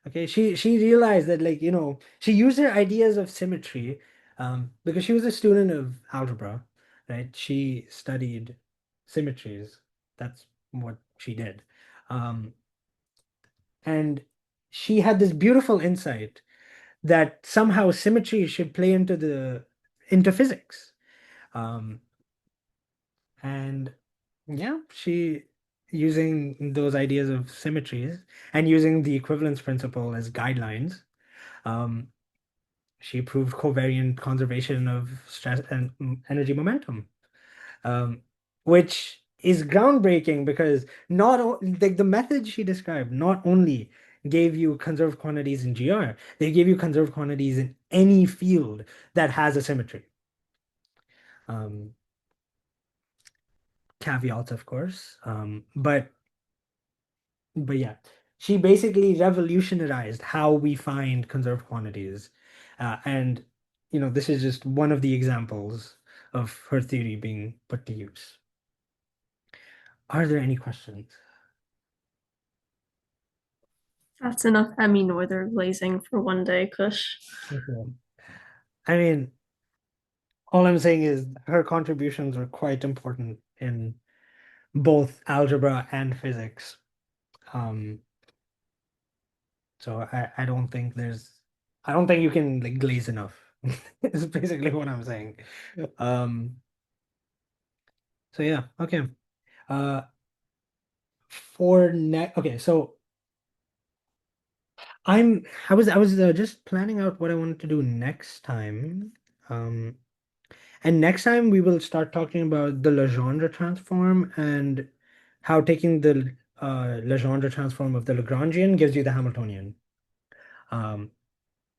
Okay, she realized that like, she used her ideas of symmetry because she was a student of algebra, right? She studied symmetries. That's what she did. Um, and she had this beautiful insight that somehow symmetry should play into physics. Um, and yeah, she using those ideas of symmetries and using the equivalence principle as guidelines, um, she proved covariant conservation of stress and energy momentum, um, which is groundbreaking because like the method she described not only gave you conserved quantities in GR, they gave you conserved quantities in any field that has a symmetry. Um, Caveats, of course, but yeah, she basically revolutionized how we find conserved quantities, and this is just one of the examples of her theory being put to use. Are there any questions? That's enough Emmy Noether glazing for one day, Kush. Okay. I mean, all I'm saying is her contributions were quite important in both algebra and physics. Um, so I don't think you can like glaze enough. Is basically what I'm saying. Um, so yeah, okay. Uh, for next, okay, so I was just planning out what I wanted to do next time. Um, and next time we will start talking about the Legendre transform and how taking the Legendre transform of the Lagrangian gives you the Hamiltonian. Um,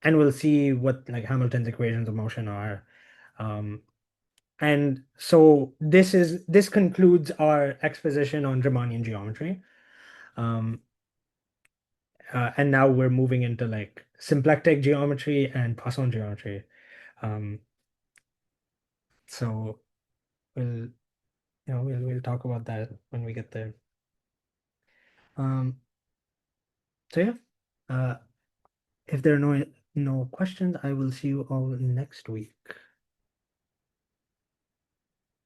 and we'll see what like Hamilton's equations of motion are. Um, and so this concludes our exposition on Riemannian geometry. Um, and now we're moving into like symplectic geometry and Poisson geometry. Um, so we'll talk about that when we get there. Um, so yeah, uh, if there are no questions, I will see you all next week.